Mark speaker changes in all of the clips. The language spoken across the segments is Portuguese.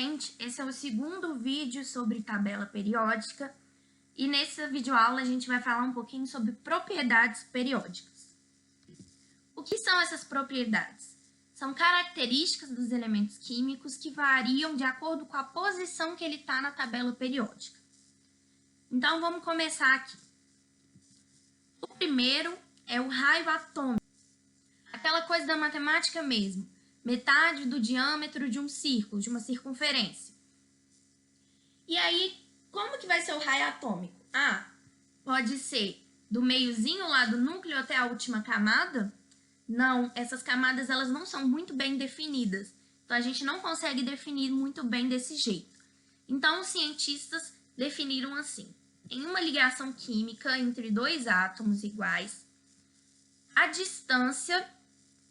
Speaker 1: gente! Esse é o segundo vídeo sobre tabela periódica e nessa videoaula a gente vai falar um pouquinho sobre propriedades periódicas. O que são essas propriedades? São características dos elementos químicos que variam de acordo com a posição que ele está na tabela periódica. Então, vamos começar aqui. O primeiro é o raio atômico. Aquela coisa da matemática mesmo. Metade do diâmetro de um círculo, de uma circunferência. E aí, como que vai ser o raio atômico? Pode ser do meiozinho lá do núcleo até a última camada? Não, essas camadas elas não são muito bem definidas. Então, a gente não consegue definir muito bem desse jeito. Então, os cientistas definiram assim. Em uma ligação química entre dois átomos iguais, a distância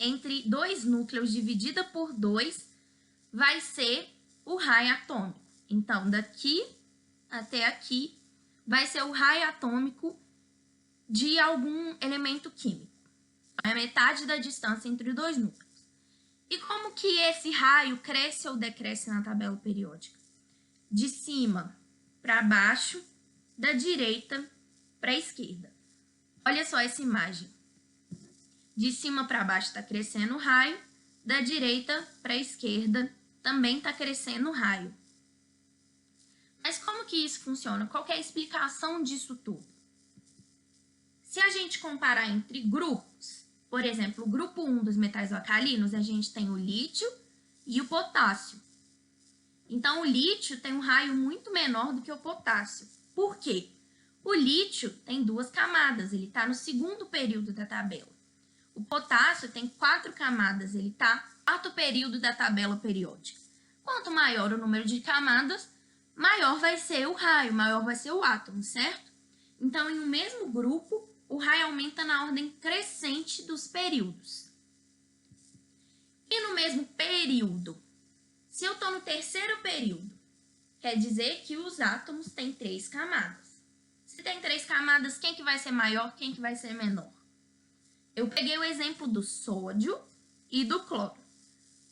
Speaker 1: entre dois núcleos dividida por 2 vai ser o raio atômico. Então, daqui até aqui vai ser o raio atômico de algum elemento químico. É metade da distância entre dois núcleos. E como que esse raio cresce ou decresce na tabela periódica? De cima para baixo, da direita para a esquerda. Olha só essa imagem. De cima para baixo está crescendo o raio, da direita para a esquerda também está crescendo o raio. Mas como que isso funciona? Qual que é a explicação disso tudo? Se a gente comparar entre grupos, por exemplo, o grupo 1 dos metais alcalinos, a gente tem o lítio e o potássio. Então, o lítio tem um raio muito menor do que o potássio. Por quê? O lítio tem 2 camadas, ele está no segundo período da tabela. O potássio tem 4 camadas, ele está no quarto período da tabela periódica. Quanto maior o número de camadas, maior vai ser o raio, maior vai ser o átomo, certo? Então, em um mesmo grupo, o raio aumenta na ordem crescente dos períodos. E no mesmo período, se eu estou no terceiro período, quer dizer que os átomos têm 3 camadas. Se tem 3 camadas, quem que vai ser maior, quem que vai ser menor? Eu peguei o exemplo do sódio e do cloro.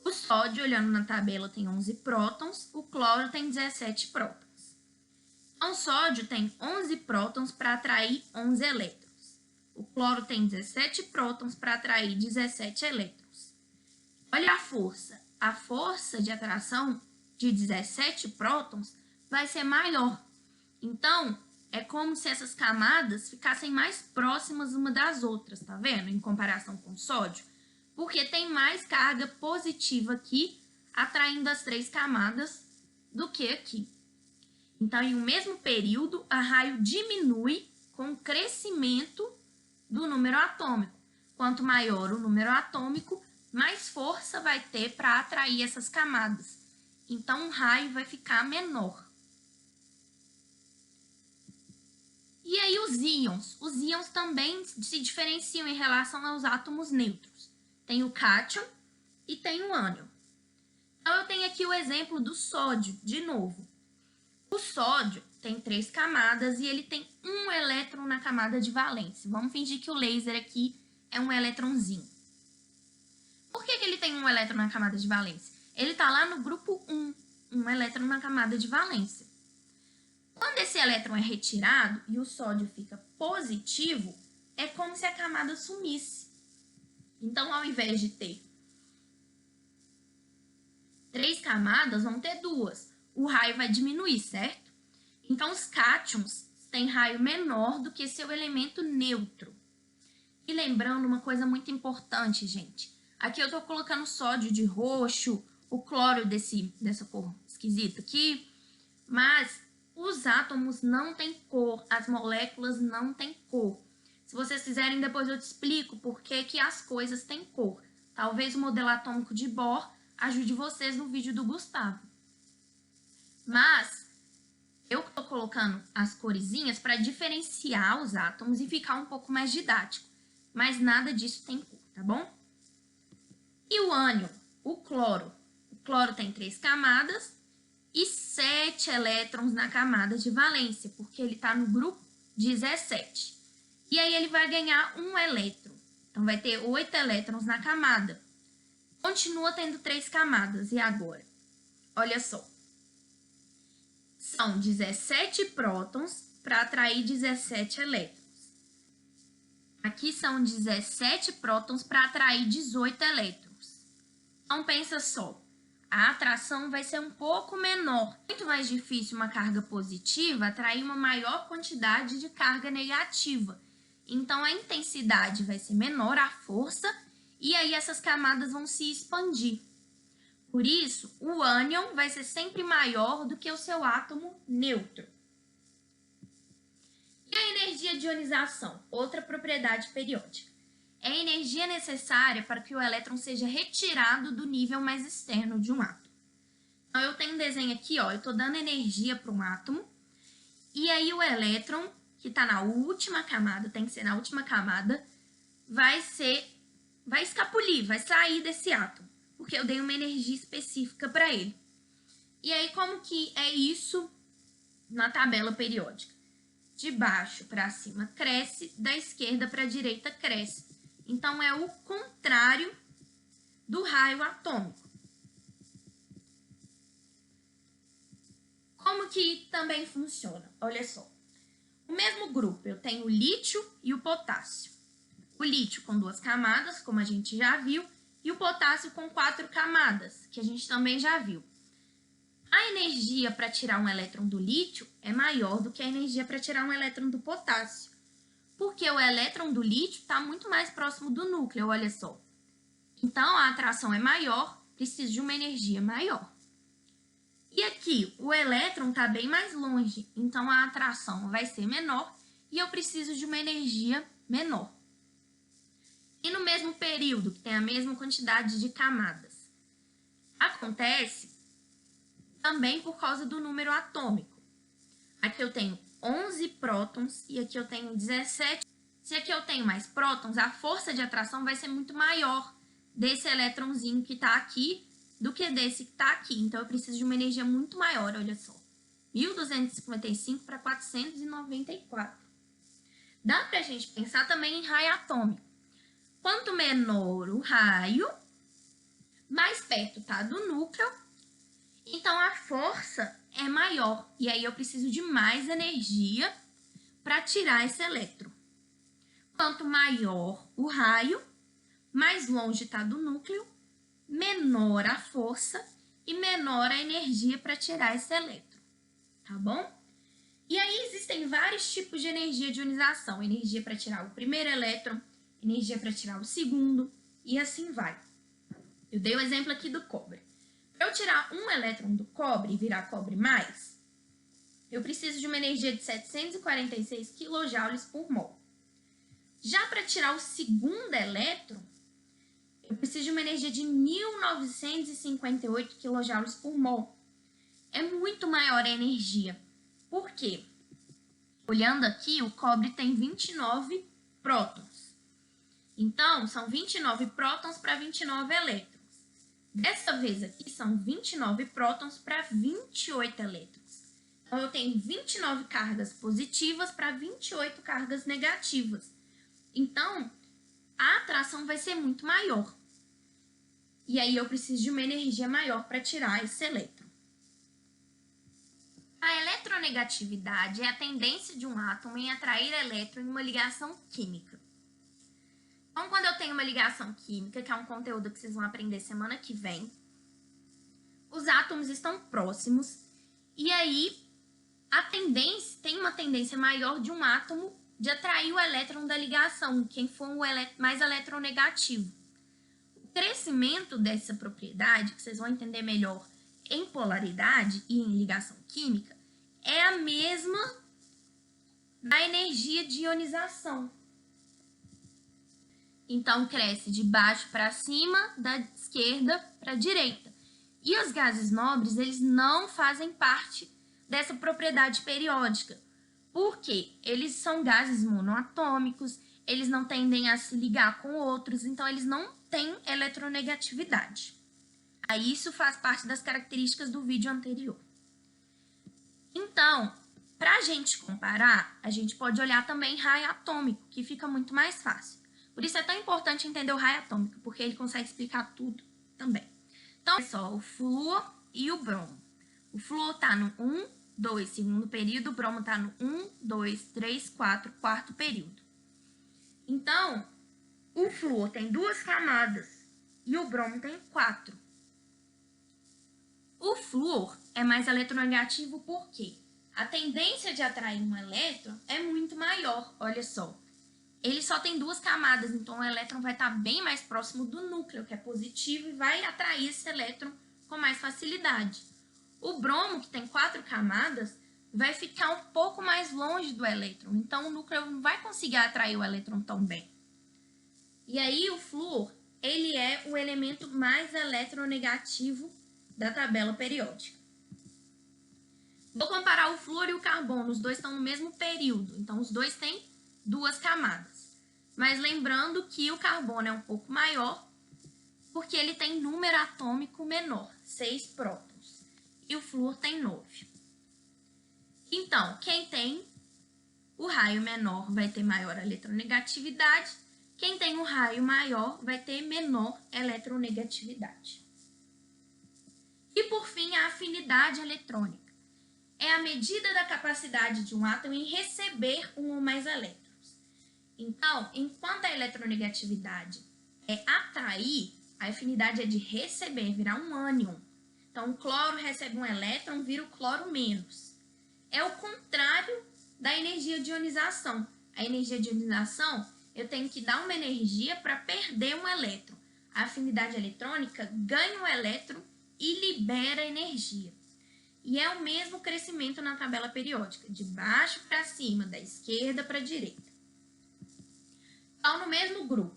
Speaker 1: O sódio, olhando na tabela, tem 11 prótons, o cloro tem 17 prótons. Então, o sódio tem 11 prótons para atrair 11 elétrons. O cloro tem 17 prótons para atrair 17 elétrons. Olha a força. A força de atração de 17 prótons vai ser maior. Então, é como se essas camadas ficassem mais próximas uma das outras, tá vendo? Em comparação com o sódio. Porque tem mais carga positiva aqui, atraindo as 3 camadas, do que aqui. Então, em um mesmo período, a raio diminui com o crescimento do número atômico. Quanto maior o número atômico, mais força vai ter para atrair essas camadas. Então, o raio vai ficar menor. E aí os íons? Os íons também se diferenciam em relação aos átomos neutros. Tem o cátion e tem o ânion. Então, eu tenho aqui o exemplo do sódio, de novo. O sódio tem 3 camadas e ele tem um elétron na camada de valência. Vamos fingir que o laser aqui é um elétronzinho. Por que ele tem um elétron na camada de valência? Ele está lá no grupo 1, um elétron na camada de valência. Quando esse elétron é retirado e o sódio fica positivo, é como se a camada sumisse. Então, ao invés de ter 3 camadas, vão ter 2. O raio vai diminuir, certo? Então, os cátions têm raio menor do que seu elemento neutro. E lembrando uma coisa muito importante, gente. Aqui eu estou colocando sódio de roxo, o cloro dessa cor esquisita aqui, mas os átomos não têm cor, as moléculas não têm cor. Se vocês quiserem, depois eu te explico por que as coisas têm cor. Talvez o modelo atômico de Bohr ajude vocês no vídeo do Gustavo. Mas eu estou colocando as coresinhas para diferenciar os átomos e ficar um pouco mais didático. Mas nada disso tem cor, tá bom? E o ânion, o cloro? O cloro tem 3 camadas e 7 elétrons na camada de valência, porque ele está no grupo 17. E aí ele vai ganhar um elétron. Então, vai ter 8 elétrons na camada. Continua tendo 3 camadas. E agora? Olha só. são 17 prótons para atrair 17 elétrons. Aqui são 17 prótons para atrair 18 elétrons. Então, pensa só, a atração vai ser um pouco menor. Muito mais difícil uma carga positiva atrair uma maior quantidade de carga negativa. Então, a intensidade vai ser menor, a força, e aí essas camadas vão se expandir. Por isso, o ânion vai ser sempre maior do que o seu átomo neutro. E a energia de ionização, outra propriedade periódica. É a energia necessária para que o elétron seja retirado do nível mais externo de um átomo. Então, eu tenho um desenho aqui, ó, eu estou dando energia para um átomo, e aí o elétron, que está na última camada, tem que ser na última camada, vai escapulir, vai sair desse átomo, porque eu dei uma energia específica para ele. E aí, como que é isso na tabela periódica? De baixo para cima cresce, da esquerda para a direita cresce. Então, é o contrário do raio atômico. Como que também funciona? Olha só. O mesmo grupo, eu tenho o lítio e o potássio. O lítio com 2 camadas, como a gente já viu, e o potássio com 4 camadas, que a gente também já viu. A energia para tirar um elétron do lítio é maior do que a energia para tirar um elétron do potássio, porque o elétron do lítio está muito mais próximo do núcleo, olha só. Então, a atração é maior, precisa de uma energia maior. E aqui, o elétron está bem mais longe, então a atração vai ser menor e eu preciso de uma energia menor. E no mesmo período, que tem a mesma quantidade de camadas, acontece também por causa do número atômico. Aqui eu tenho 11 prótons e aqui eu tenho 17. Se aqui eu tenho mais prótons, a força de atração vai ser muito maior desse elétronzinho que está aqui do que desse que está aqui. Então, eu preciso de uma energia muito maior, olha só. 1.255 para 494. Dá para a gente pensar também em raio atômico. Quanto menor o raio, mais perto está do núcleo, então a força é maior. E aí eu preciso de mais energia para tirar esse elétron. Quanto maior o raio, mais longe está do núcleo, menor a força e menor a energia para tirar esse elétron, tá bom? E aí existem vários tipos de energia de ionização. Energia para tirar o primeiro elétron, energia para tirar o segundo, e assim vai. Eu dei o exemplo aqui do cobre. Para eu tirar um elétron do cobre e virar cobre mais, eu preciso de uma energia de 746 kJ por mol. Já para tirar o segundo elétron, eu preciso de uma energia de 1958 kJ por mol. É muito maior a energia. Por quê? Olhando aqui, o cobre tem 29 prótons. Então, são 29 prótons para 29 elétrons. Dessa vez aqui, são 29 prótons para 28 elétrons. Então, eu tenho 29 cargas positivas para 28 cargas negativas. Então, a atração vai ser muito maior. E aí, eu preciso de uma energia maior para tirar esse elétron. A eletronegatividade é a tendência de um átomo em atrair elétron em uma ligação química. Então, quando eu tenho uma ligação química, que é um conteúdo que vocês vão aprender semana que vem, os átomos estão próximos e aí tem uma tendência maior de um átomo de atrair o elétron da ligação, quem for mais eletronegativo. O crescimento dessa propriedade, que vocês vão entender melhor em polaridade e em ligação química, é a mesma da energia de ionização. Então, cresce de baixo para cima, da esquerda para a direita. E os gases nobres, eles não fazem parte dessa propriedade periódica. Por quê? Eles são gases monoatômicos, eles não tendem a se ligar com outros, então eles não têm eletronegatividade. Aí isso faz parte das características do vídeo anterior. Então, para a gente comparar, a gente pode olhar também raio atômico, que fica muito mais fácil. Por isso é tão importante entender o raio atômico, porque ele consegue explicar tudo também. Então, é só o flúor e o bromo. O flúor está no 1 2, segundo período, o bromo está no 1, 2, 3, 4, quarto período. Então, o flúor tem 2 camadas e o bromo tem 4. O flúor é mais eletronegativo porque a tendência de atrair um elétron é muito maior, olha só. Ele só tem 2 camadas, então o elétron vai estar bem mais próximo do núcleo, que é positivo, e vai atrair esse elétron com mais facilidade. O bromo, que tem 4 camadas, vai ficar um pouco mais longe do elétron, então o núcleo não vai conseguir atrair o elétron tão bem. E aí o flúor, ele é o elemento mais eletronegativo da tabela periódica. Vou comparar o flúor e o carbono, os dois estão no mesmo período, então os dois têm 2 camadas. Mas lembrando que o carbono é um pouco maior, porque ele tem número atômico menor, 6 prótons, e o flúor tem 9. Então, quem tem o raio menor vai ter maior eletronegatividade, quem tem o raio maior vai ter menor eletronegatividade. E por fim, a afinidade eletrônica. É a medida da capacidade de um átomo em receber um ou mais elétrons. Então, enquanto a eletronegatividade é atrair, a afinidade é de receber, virar um ânion. Então, o cloro recebe um elétron, vira o cloro menos. É o contrário da energia de ionização. A energia de ionização, eu tenho que dar uma energia para perder um elétron. A afinidade eletrônica ganha um elétron e libera energia. E é o mesmo crescimento na tabela periódica, de baixo para cima, da esquerda para a direita. Então, no mesmo grupo,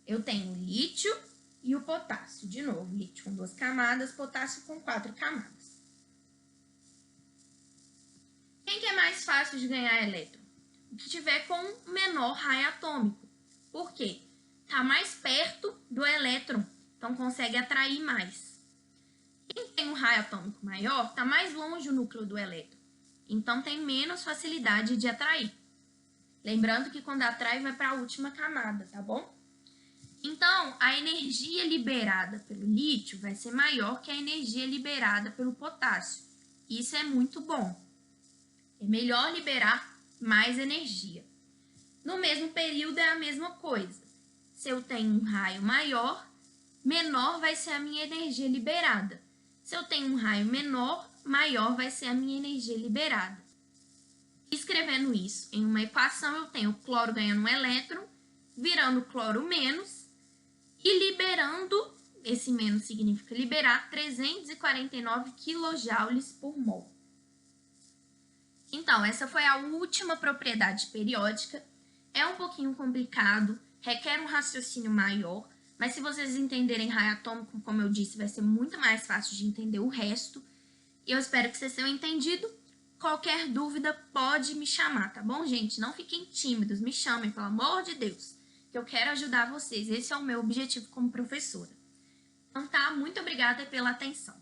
Speaker 1: eu tenho o lítio e o potássio. De novo, lítio com 2 camadas, potássio com 4 camadas. Quem que é mais fácil de ganhar elétron? O que tiver com menor raio atômico. Por quê? Está mais perto do elétron, então consegue atrair mais. Quem tem um raio atômico maior está mais longe do núcleo do elétron, então tem menos facilidade de atrair. Lembrando que quando atrai vai para a última camada, tá bom? Então, a energia liberada pelo lítio vai ser maior que a energia liberada pelo potássio. Isso é muito bom. É melhor liberar mais energia. No mesmo período é a mesma coisa. Se eu tenho um raio maior, menor vai ser a minha energia liberada. Se eu tenho um raio menor, maior vai ser a minha energia liberada. Escrevendo isso em uma equação, eu tenho o cloro ganhando um elétron, virando cloro menos e liberando, esse menos significa liberar, 349 kJ por mol. Então, essa foi a última propriedade periódica. É um pouquinho complicado, requer um raciocínio maior, mas se vocês entenderem raio atômico, como eu disse, vai ser muito mais fácil de entender o resto. E eu espero que vocês tenham entendido. Qualquer dúvida pode me chamar, tá bom, gente? Não fiquem tímidos, me chamem, pelo amor de Deus, que eu quero ajudar vocês. Esse é o meu objetivo como professora. Então tá, muito obrigada pela atenção.